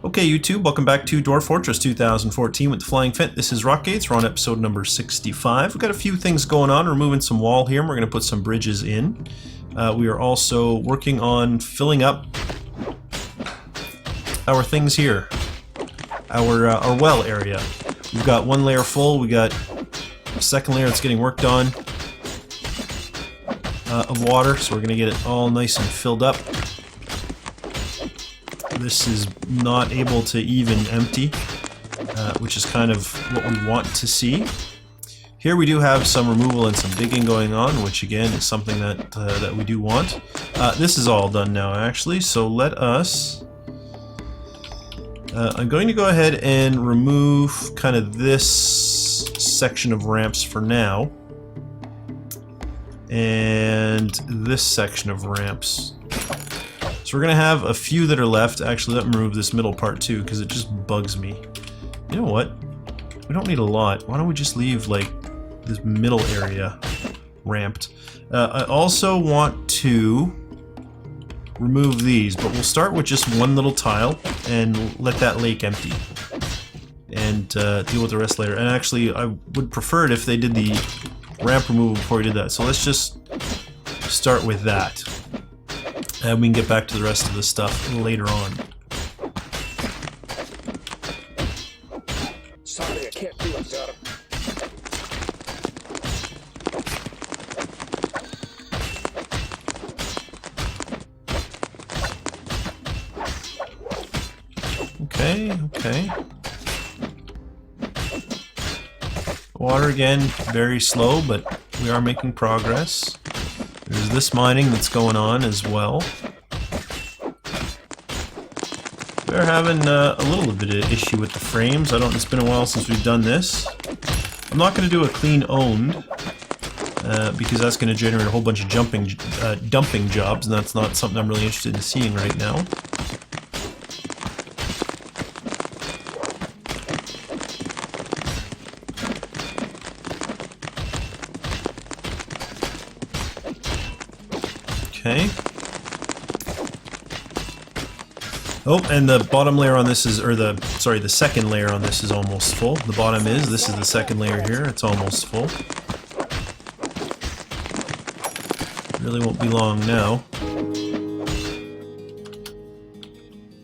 Okay, YouTube, welcome back to Dwarf Fortress 2014 with the Flying Phent. This is Rockgates. We're on episode number 65. We've got a few things going on. We're moving some wall here, and we're going to put some bridges in. We are also working on filling up our things here, our well area. We've got one layer full. We got a second layer that's getting worked on of water, so we're going to get it all nice and filled up. This is not able to even empty, which is kind of what we want to see. Here we do have some removal and some digging going on, which again is something that that we do want. This is all done now, actually, so let us... I'm going to go ahead and remove kind of this section of ramps for now, and this section of ramps. So we're going to have a few that are left. Actually, let me remove this middle part too, because it just bugs me. You know what? We don't need a lot. Why don't we just leave, like, this middle area ramped? I also want to remove these, but we'll start with just one little tile and let that lake empty. And deal with the rest later. And actually, I would prefer it if they did the ramp removal before we did that. So let's just start with that. And we can get back to the rest of the stuff later on. Sorry, I can't do it, sir. Okay. Water again, very slow, but we are making progress. There's this mining that's going on as well. We're having a little bit of issue with the frames. It's been a while since we've done this. I'm not going to do a clean owned, because that's going to generate a whole bunch of dumping jobs, and that's not something I'm really interested in seeing right now. Okay. Oh, and the bottom layer on this is, the second layer on this is almost full. The bottom is, this is the second layer here, it's almost full. Really won't be long now.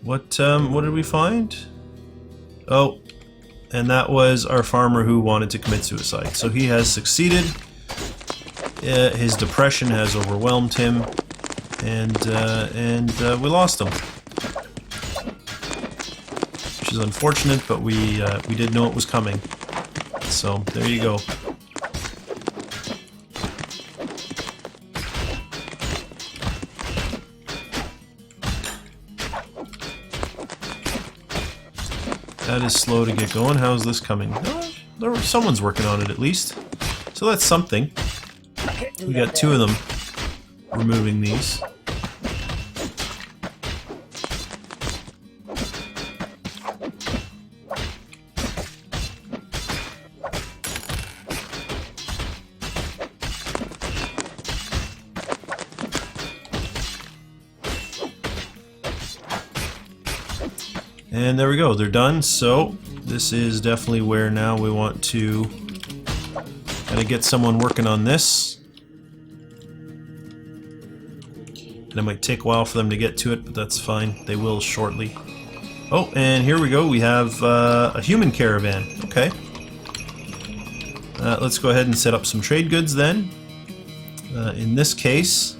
What did we find? Oh, and that was our farmer who wanted to commit suicide. So he has succeeded. His depression has overwhelmed him. And we lost him, which is unfortunate, but we did know it was coming. So there you go. That is slow to get going. How's this coming? Someone's working on it at least, so that's something. We got two of them removing these. And there we go, they're done. So this is definitely where now we want to kind of get someone working on this. And it might take a while for them to get to it, but that's fine. They will shortly. Oh, and here we go. We have a human caravan. Okay. Let's go ahead and set up some trade goods then. In this case,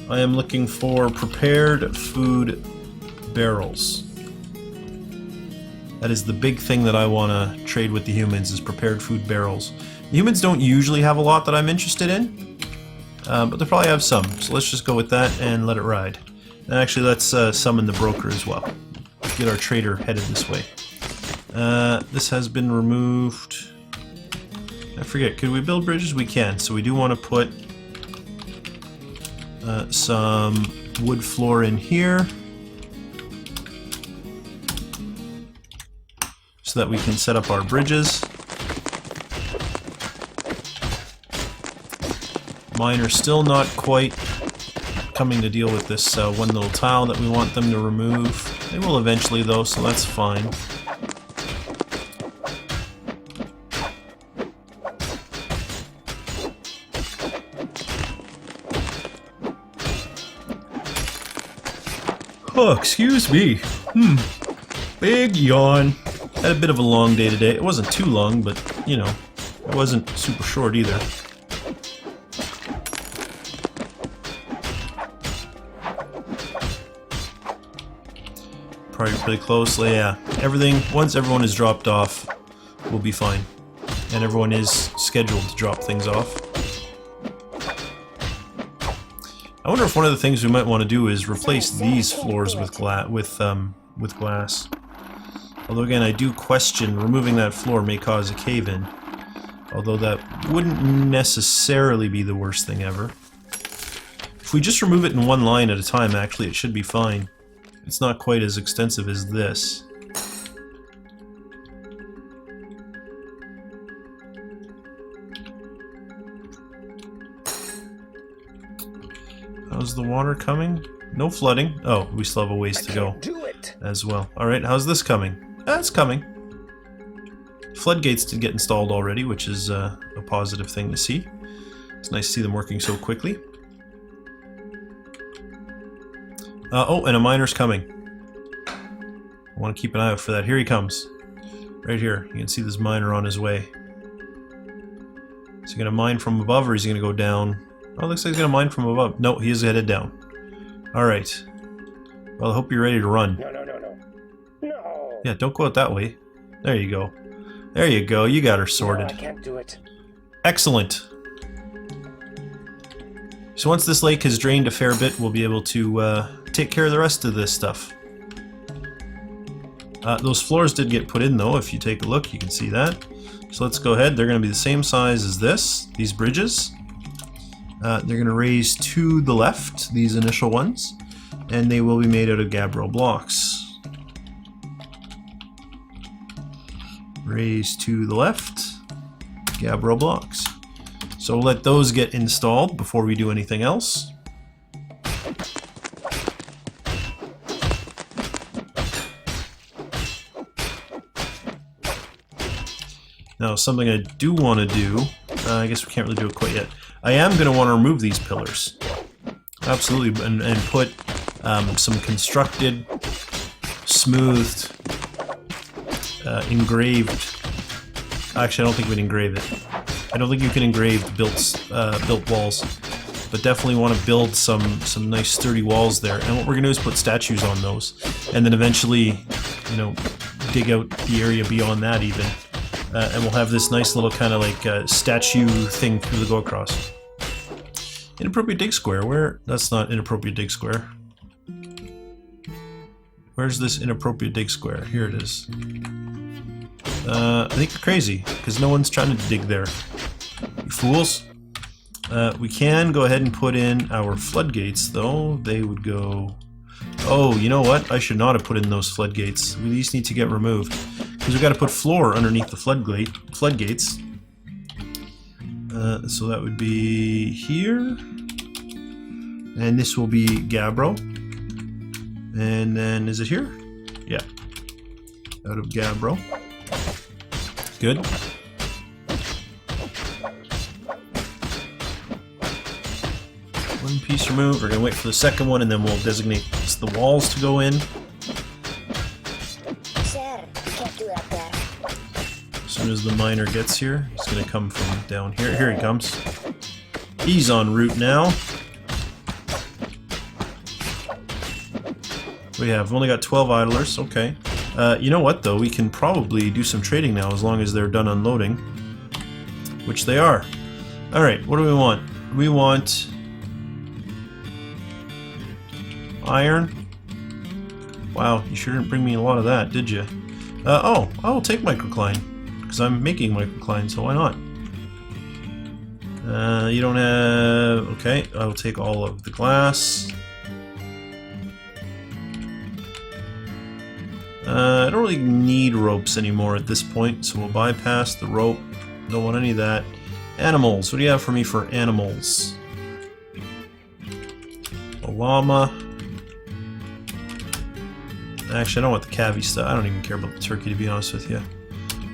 I am looking for prepared food barrels. That is the big thing that I want to trade with the humans, is prepared food barrels. The humans don't usually have a lot that I'm interested in, but they probably have some. So let's just go with that and let it ride. And actually, let's summon the broker as well. Get our trader headed this way. This has been removed. I forget, could we build bridges? We can. So we do want to put some wood floor in here, so that we can set up our bridges. Mine are still not quite coming to deal with this one little tile that we want them to remove. They will eventually though, so that's fine. Oh, excuse me. Big yawn. Had a bit of a long day today. It wasn't too long, but, you know, it wasn't super short either. Probably pretty close. Yeah, everything, once everyone is dropped off, we'll be fine. And everyone is scheduled to drop things off. I wonder if one of the things we might want to do is replace these floors with glass. Although again, I do question removing that floor may cause a cave-in. Although that wouldn't necessarily be the worst thing ever. If we just remove it in one line at a time, actually, it should be fine. It's not quite as extensive as this. How's the water coming? No flooding. Oh, we still have a ways to go as well. Alright, how's this coming? It's coming. Floodgates did get installed already, which is a positive thing to see. It's nice to see them working so quickly. Oh, and a miner's coming. I want to keep an eye out for that. Here he comes. Right here. You can see this miner on his way. Is he going to mine from above or is he going to go down? Oh, looks like he's going to mine from above. No, he is headed down. Alright. Well, I hope you're ready to run. No. Yeah, don't go out that way. There you go. There you go. You got her sorted. No, I can't do it. Excellent. So once this lake has drained a fair bit, we'll be able to take care of the rest of this stuff. Those floors did get put in though. If you take a look, you can see that. So let's go ahead. They're going to be the same size as these bridges. They're going to raise to the left, these initial ones, and they will be made out of gabbro blocks. Raise to the left, gabbro blocks. So we'll let those get installed before we do anything else. Now, something I do want to do, I guess we can't really do it quite yet. I am going to want to remove these pillars. Absolutely, and put some constructed, smoothed, engraved... Actually, I don't think we'd engrave it. I don't think you can engrave built walls. But definitely want to build some nice sturdy walls there. And what we're going to do is put statues on those. And then eventually, you know, dig out the area beyond that even. And we'll have this nice little kind of like statue thing to go across. Inappropriate dig square. Where? That's not inappropriate dig square. Where's this inappropriate dig square? Here it is. I think you're crazy, because no one's trying to dig there. You fools. We can go ahead and put in our floodgates, though. They would go... Oh, you know what? I should not have put in those floodgates. These need to get removed. Because we've got to put floor underneath the floodgates. So that would be here. And this will be gabbro. And then, is it here? Yeah. Out of gabbro. Good. One piece removed. We're going to wait for the second one and then we'll designate the walls to go in. As soon as the miner gets here, he's going to come from down here. Here he comes. He's en route now. We have only got 12 idlers. Okay. You know what, though? We can probably do some trading now as long as they're done unloading. Which they are. Alright, what do we want? We want... iron. Wow, you sure didn't bring me a lot of that, did you? Oh, I'll take microcline. Because I'm making microcline, so why not? You don't have... Okay, I'll take all of the glass. I don't really need ropes anymore at this point, so we'll bypass the rope. Don't want any of that. Animals. What do you have for me for animals? A llama. Actually, I don't want the cavi stuff. I don't even care about the turkey, to be honest with you.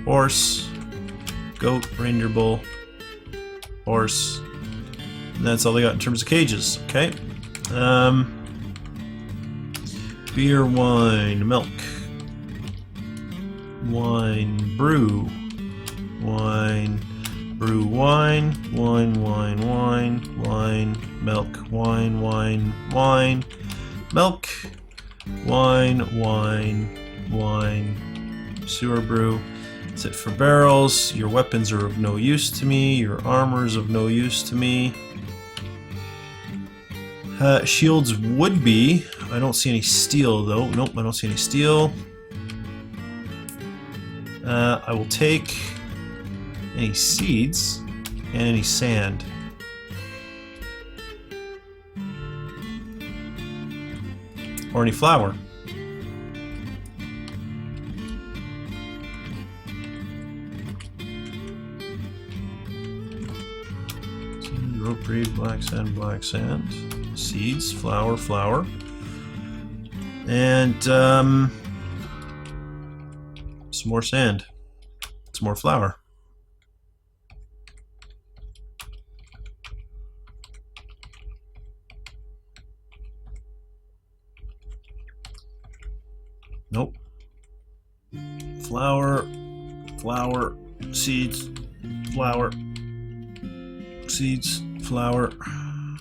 Horse, goat, reindeer, bull, horse. And that's all they got in terms of cages. Okay. Beer, wine, milk. Wine, brew. Wine, brew, wine. Wine, wine, wine. Wine, milk. Wine, wine, wine. Milk. Wine, wine, wine. Sewer brew. That's it for barrels. Your weapons are of no use to me. Your armor is of no use to me. Shields would be. I don't see any steel though. Nope, I don't see any steel. I will take any seeds and any sand. Or any flour. Rope reed, black sand. Seeds, flour, flour. And some more sand. Some more flour. Nope. Flour, flour, seeds, flour, seeds, flour,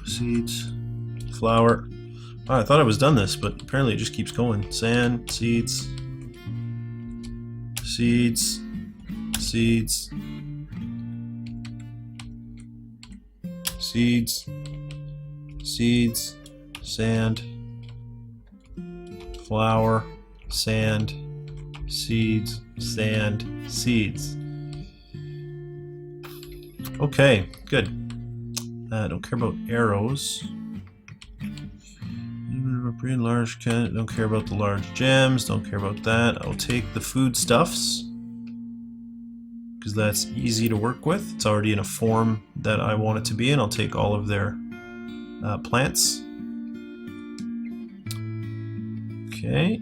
seeds, flour. Oh, I thought I was done this, but apparently it just keeps going. Sand, seeds, seeds, seeds, seeds, seeds, sand, flour, sand, seeds, sand, seeds. Okay, good. Don't care about arrows. Large can. Don't care about the large gems. Don't care about that. I'll take the foodstuffs because that's easy to work with. It's already in a form that I want it to be in. I'll take all of their plants. Okay.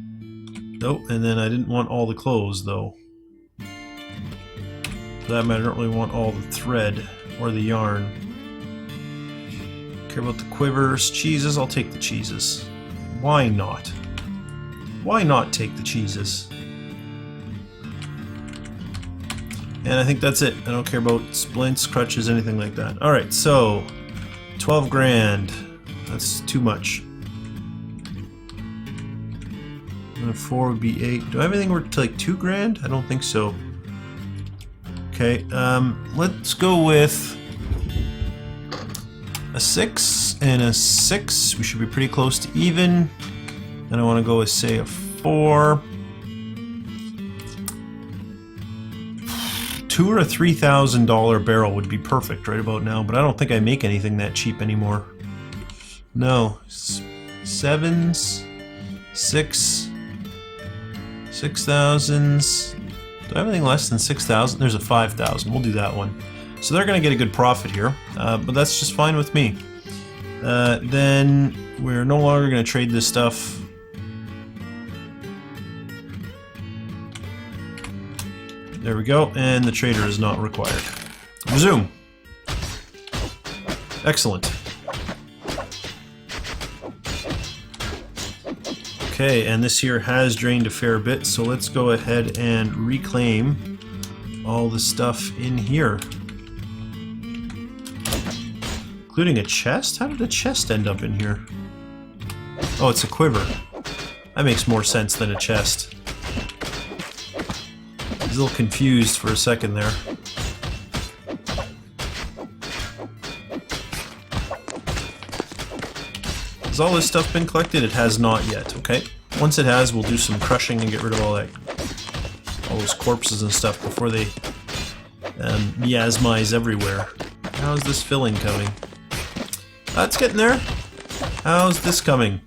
Nope, and then I didn't want all the clothes though. For that matter, I don't really want all the thread or the yarn. Care about the quivers, cheeses. I'll take the cheeses. Why not? Why not take the cheeses? And I think that's it. I don't care about splints, crutches, anything like that. Alright, so 12 grand. That's too much. 4 would be 8. Do I have anything worth to like 2 grand? I don't think so. Okay, let's go with a 6 and a 6. We should be pretty close to even. And I want to go with, say, a 4. 2 or a $3,000 barrel would be perfect right about now, but I don't think I make anything that cheap anymore. No. 7s, 6, 6,000s. Do I have anything less than 6,000? There's a 5,000. We'll do that one. So they're going to get a good profit here, but that's just fine with me. Then we're no longer going to trade this stuff. There we go, and the trader is not required. Resume. Excellent. Okay, and this here has drained a fair bit, so let's go ahead and reclaim all the stuff in here. Including a chest? How did a chest end up in here? Oh, it's a quiver. That makes more sense than a chest. I was a little confused for a second there. Has all this stuff been collected? It has not yet, okay. Once it has, we'll do some crushing and get rid of all those corpses and stuff before they miasmize everywhere. How's this filling coming? It's getting there. How's this coming?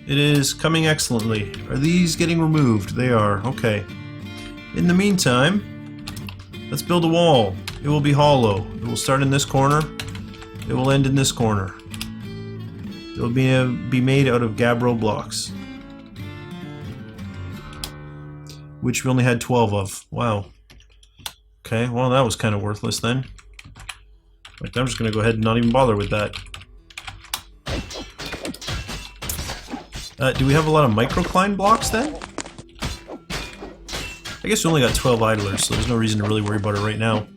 It is coming excellently. Are these getting removed? They are. Okay. In the meantime, let's build a wall. It will be hollow. It will start in this corner. It will end in this corner. It'll be made out of gabbro blocks. Which we only had 12 of. Wow. Okay, well that was kind of worthless then. Right, I'm just going to go ahead and not even bother with that. Do we have a lot of microcline blocks then? I guess we only got 12 idlers, so there's no reason to really worry about it right now.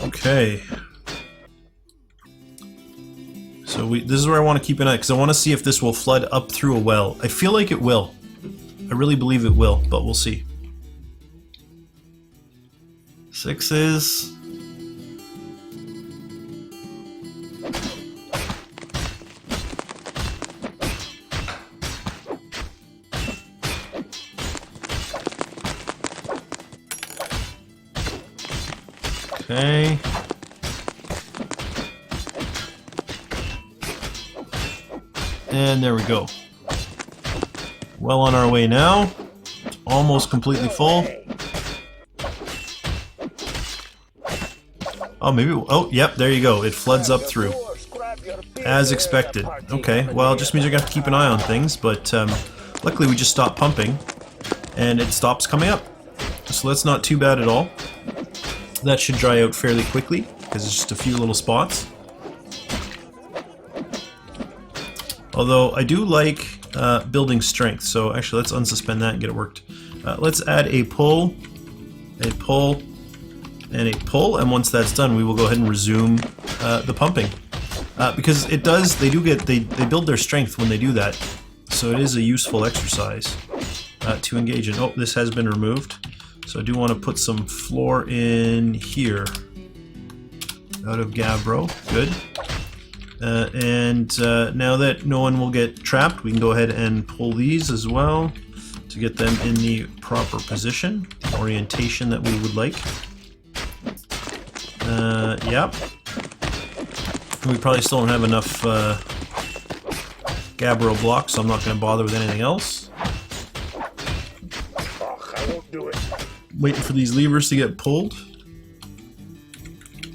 Okay. So this is where I want to keep an eye, because I want to see if this will flood up through a well. I feel like it will. I really believe it will, but we'll see. 6s. Okay. And there we go. Well on our way now. Almost completely full. Oh, maybe... Oh, yep, there you go. It floods up through. As expected. Okay, well, it just means you're going to have to keep an eye on things, but luckily we just stopped pumping, and it stops coming up. So that's not too bad at all. That should dry out fairly quickly, because it's just a few little spots. Although, I do like building strength, so actually let's unsuspend that and get it worked. Let's add a pull, and a pull, and once that's done, we will go ahead and resume the pumping. Because it does, they build their strength when they do that, so it is a useful exercise to engage in. Oh, this has been removed, so I do want to put some floor in here, out of gabbro. Good. Now that no one will get trapped, we can go ahead and pull these as well to get them in the proper position, the orientation that we would like. Yep. We probably still don't have enough gabbro blocks, so I'm not going to bother with anything else. Waiting for these levers to get pulled.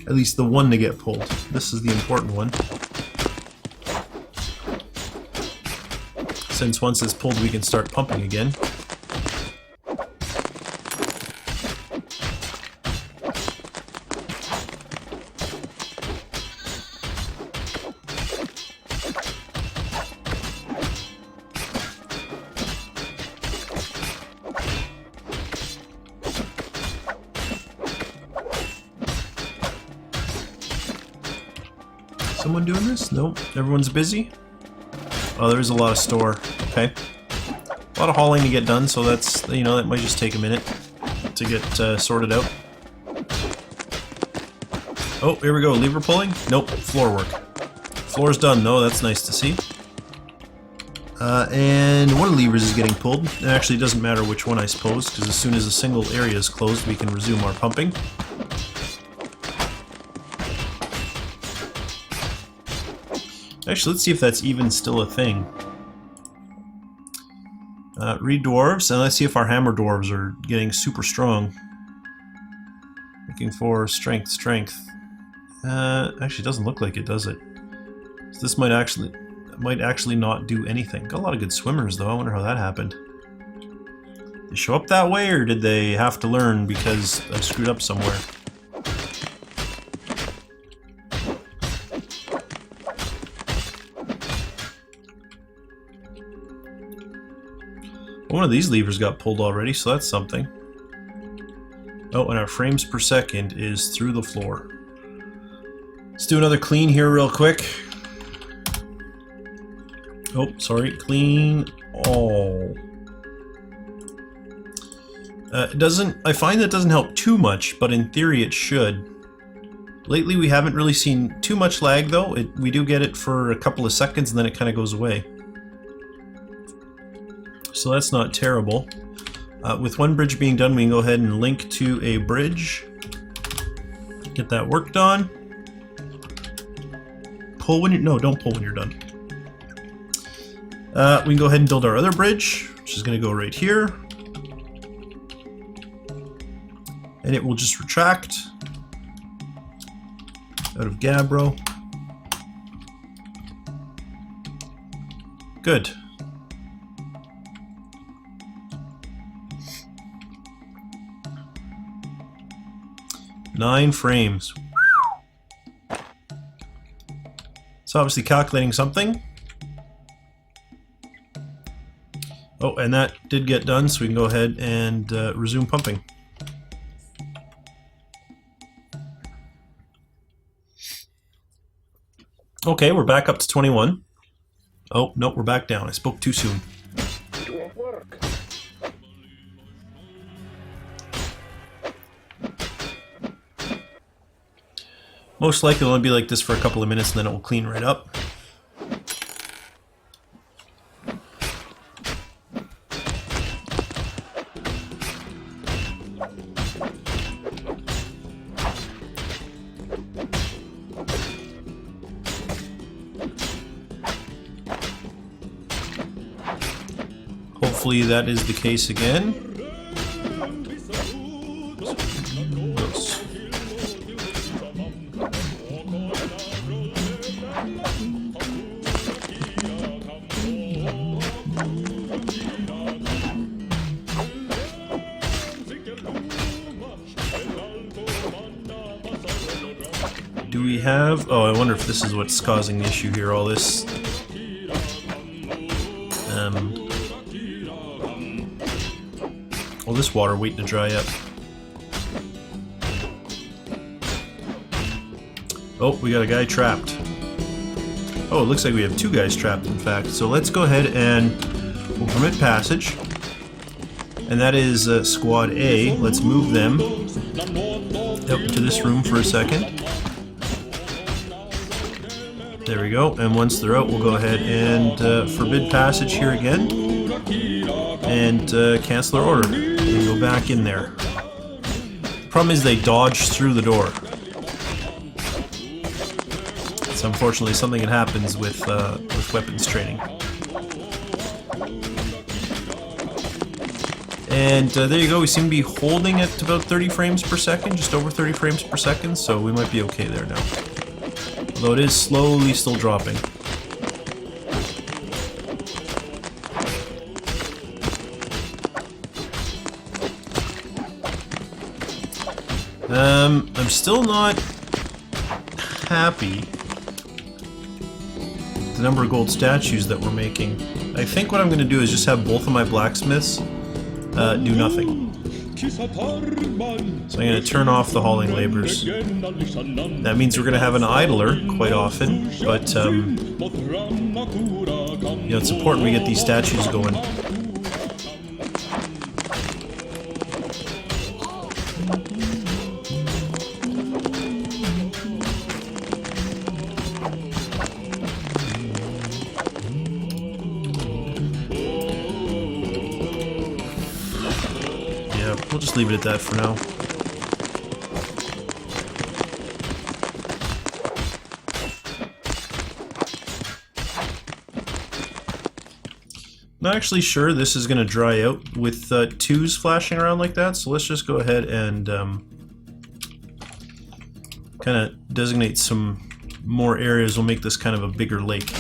At least the one to get pulled. This is the important one. Since once it's pulled, we can start pumping again. Someone doing this? Nope. Everyone's busy? Oh, there is a lot of store. Okay. A lot of hauling to get done, so that's, you know, that might just take a minute to get sorted out. Oh, here we go. Lever pulling? Nope. Floor work. Floor's done, though. That's nice to see. And one of the levers is getting pulled. It actually doesn't matter which one, I suppose, because as soon as a single area is closed, we can resume our pumping. Actually, let's see if that's even still a thing. Read dwarves, and let's see if our hammer dwarves are getting super strong. Looking for strength. Actually, it doesn't look like it, does it? So this might actually not do anything. Got a lot of good swimmers, though. I wonder how that happened. They show up that way, or did they have to learn because I screwed up somewhere? One of these levers got pulled already, so that's something. Oh, and our frames per second is through the floor. Let's do another clean here real quick. Oh, sorry, clean all. I find that doesn't help too much, but in theory it should. Lately we haven't really seen too much lag though. We do get it for a couple of seconds and then it kind of goes away. So that's not terrible. With one bridge being done, we can go ahead and link to a bridge. Get that worked on. pull when you're... No, don't pull when you're done. We can go ahead and build our other bridge, which is going to go right here. And it will just retract out of Gabbro. Good. Nine frames. It's obviously calculating something. Oh, and that did get done, so we can go ahead and resume pumping. Okay, we're back up to 21. Oh, no, we're back down. I spoke too soon. Most likely it'll only be like this for a couple of minutes and then it will clean right up. Hopefully that is the case again. Do we have... Oh, I wonder if this is what's causing the issue here, all this... all this water waiting to dry up. Oh, we got a guy trapped. Oh, it looks like we have two guys trapped, in fact. So let's go ahead and we'll permit passage. And that is Squad A. Let's move them up to this room for a second. There we go. And once they're out, we'll go ahead and forbid passage here again. And cancel our order. And go back in there. The problem is they dodge through the door. It's unfortunately something that happens with weapons training. And there you go, we seem to be holding at about 30 frames per second, just over 30 frames per second, so we might be okay there now. Although it is slowly still dropping. I'm still not happy with the number of gold statues that we're making. I think what I'm going to do is just have both of my blacksmiths do nothing. So I'm going to turn off the hauling labors. That means we're going to have an idler quite often, but you know, it's important we get these statues going. We'll just leave it at that for now. Not actually sure this is going to dry out with twos flashing around like that, so let's just go ahead and kind of designate some more areas. We'll make this kind of a bigger lake.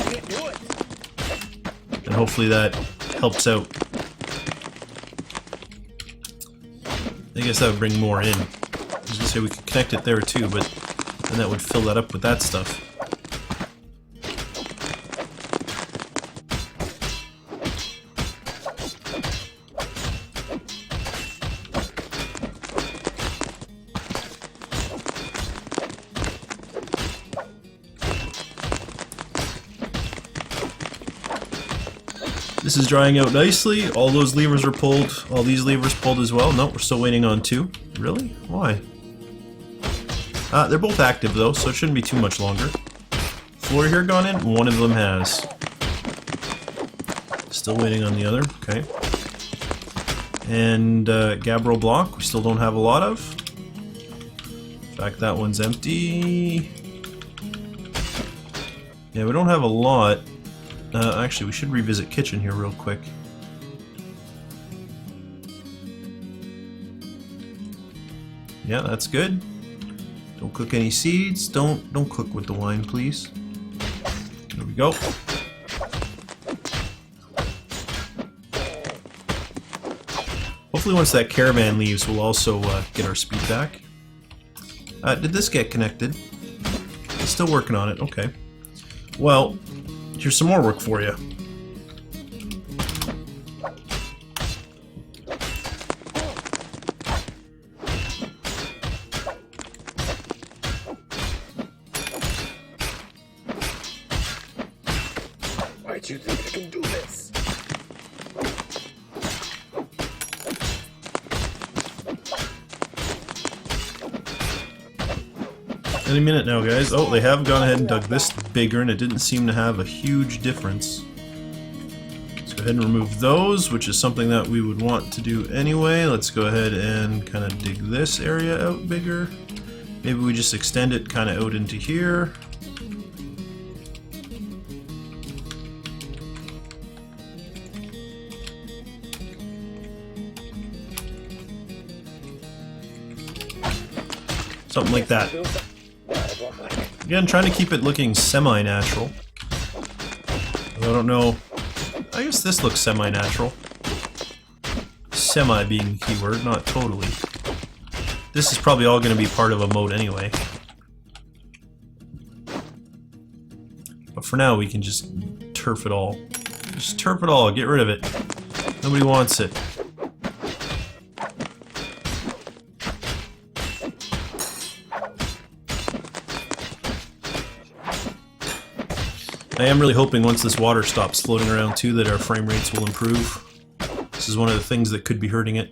And hopefully that helps out. I guess that would bring more in. I was gonna say we could connect it there too, but then that would fill that up with that stuff. This is drying out nicely. All those levers are pulled. All these levers pulled as well. No, we're still waiting on two. Really? Why? They're both active though, so it shouldn't be too much longer. Floor here gone in? One of them has. Still waiting on the other. Okay. And Gabbro block, we still don't have a lot of. In fact, that one's empty. Yeah, we don't have a lot. Actually, we should revisit kitchen here real quick. Yeah, that's good. Don't cook any seeds. Don't cook with the wine, please. There we go. Hopefully once that caravan leaves, we'll also get our speed back. Did this get connected? It's still working on it. Okay. Well, here's some more work for you. Why do you think I can do this? Any minute now, guys. Oh, they have gone ahead and dug this bigger, and it didn't seem to have a huge difference. Let's go ahead and remove those, which is something that we would want to do anyway. Let's go ahead and kind of dig this area out bigger. Maybe we just extend it kind of out into here. Something like that. Again, trying to keep it looking semi-natural. I don't know. I guess this looks semi-natural. Semi being the keyword, not totally. This is probably all going to be part of a mode anyway. But for now, we can just turf it all. Just turf it all, get rid of it. Nobody wants it. I am really hoping once this water stops floating around too that our frame rates will improve. This is one of the things that could be hurting it.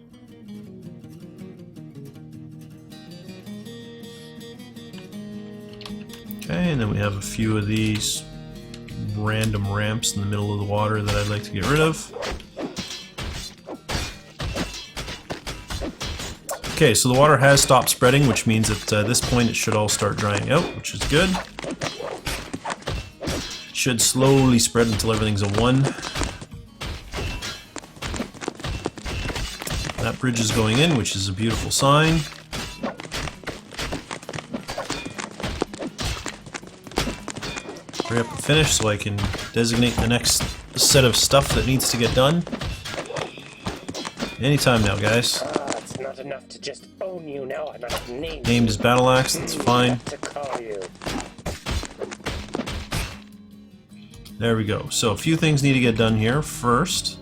Okay, and then we have a few of these random ramps in the middle of the water that I'd like to get rid of. Okay, so the water has stopped spreading, which means that at this point it should all start drying out, which is good. Should slowly spread until everything's a 1. That bridge is going in, which is a beautiful sign. Hurry up and finish so I can designate the next set of stuff that needs to get done. Anytime now, guys. It's not enough to just own you now. I must name Named as Battle Axe, that's fine. to call you. There we go. So a few things need to get done here. First,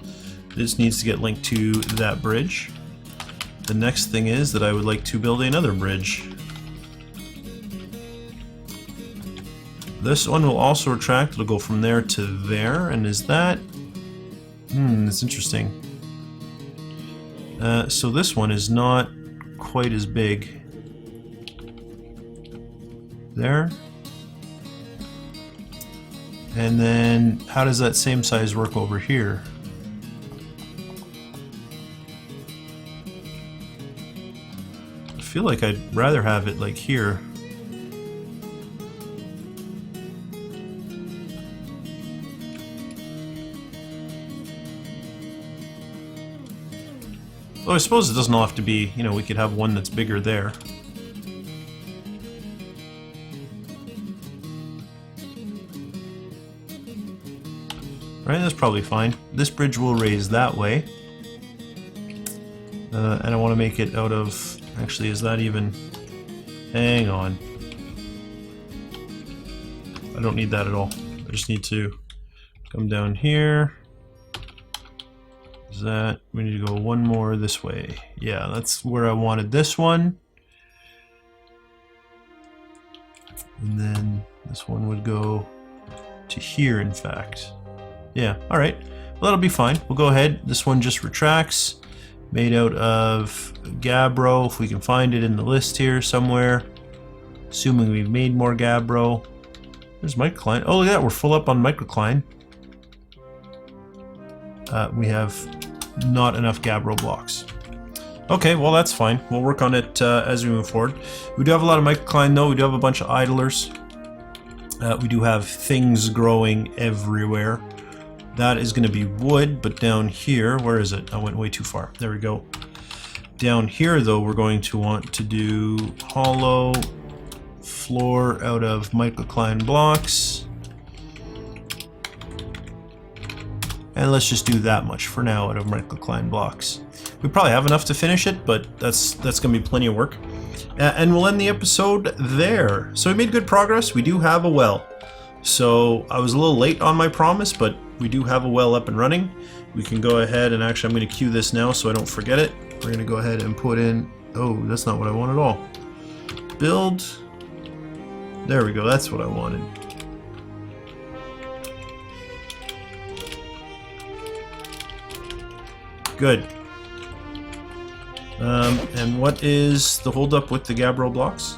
this needs to get linked to that bridge. The next thing is that I would like to build another bridge. This one will also retract. It'll go from there to there. And is that... that's interesting. So this one is not quite as big. There. And then, how does that same size work over here? I feel like I'd rather have it like here. Well, I suppose it doesn't all have to be, you know, we could have one that's bigger there. Right, that's probably fine. This bridge will raise that way. And I want to make it out of... Actually, is that even... Hang on. I don't need that at all. I just need to come down here. Is that... We need to go one more this way. Yeah, that's where I wanted this one. And then this one would go to here, in fact. Yeah, alright. Well, that'll be fine. We'll go ahead. This one just retracts. Made out of gabbro, if we can find it in the list here somewhere. Assuming we've made more gabbro. There's microcline. Oh, look at that. We're full up on microcline. We have not enough gabbro blocks. Okay, well, that's fine. We'll work on it as we move forward. We do have a lot of microcline, though. We do have a bunch of idlers. We do have things growing everywhere. That is going to be wood, but down here, where is it? I went way too far. There we go. Down here, though, we're going to want to do hollow floor out of microcline blocks. And let's just do that much for now out of microcline blocks. We probably have enough to finish it, but that's going to be plenty of work. And we'll end the episode there. So we made good progress. We do have a well. So I was a little late on my promise, but we do have a well up and running. We can go ahead and actually, I'm going to queue this now so I don't forget it. We're going to go ahead and put in, oh, that's not what I want at all. Build. There we go. That's what I wanted. Good. And what is the holdup with the gabbro blocks?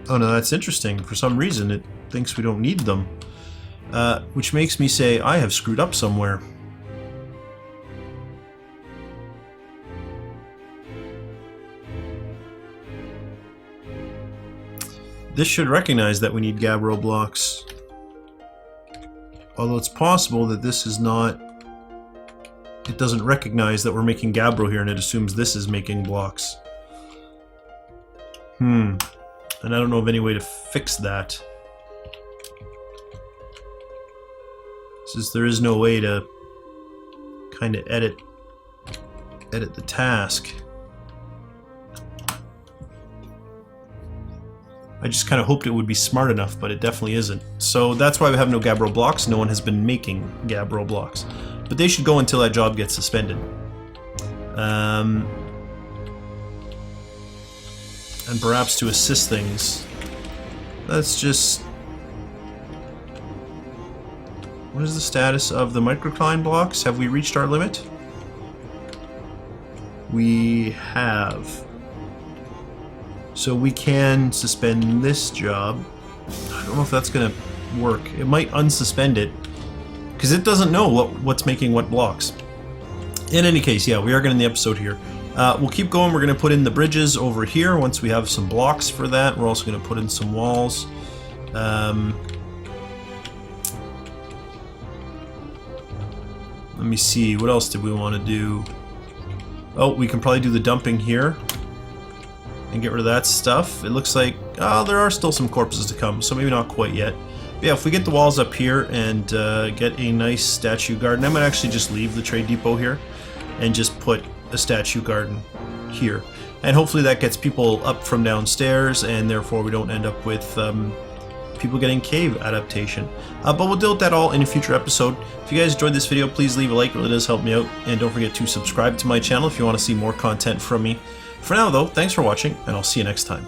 Oh no, that's interesting. For some reason it thinks we don't need them. Which makes me say I have screwed up somewhere. This should recognize that we need gabbro blocks. Although it's possible that this is not... It doesn't recognize that we're making gabbro here and it assumes this is making blocks. And I don't know of any way to fix that. Since there is no way to kind of edit the task. I just kind of hoped it would be smart enough, but it definitely isn't. So that's why we have no gabbro blocks. No one has been making gabbro blocks. But they should go until that job gets suspended. And perhaps to assist things, let's just... What is the status of the microcline blocks? Have we reached our limit? We have. So we can suspend this job. I don't know if that's going to work. It might unsuspend it, because it doesn't know what's making what blocks. In any case, yeah, we are going to end the episode here. We'll keep going. We're going to put in the bridges over here once we have some blocks for that. We're also going to put in some walls. Let me see, what else did we want to do? Oh, we can probably do the dumping here and get rid of that stuff. It looks like, oh, there are still some corpses to come, so maybe not quite yet. But yeah, if we get the walls up here and get a nice statue garden, I might actually just leave the trade depot here and just put a statue garden here. And hopefully that gets people up from downstairs, and therefore we don't end up with people getting cave adaptation. But we'll deal with that all in a future episode. If you guys enjoyed this video, please leave a like. It really does help me out. And don't forget to subscribe to my channel if you want to see more content from me. For now, though, thanks for watching, and I'll see you next time.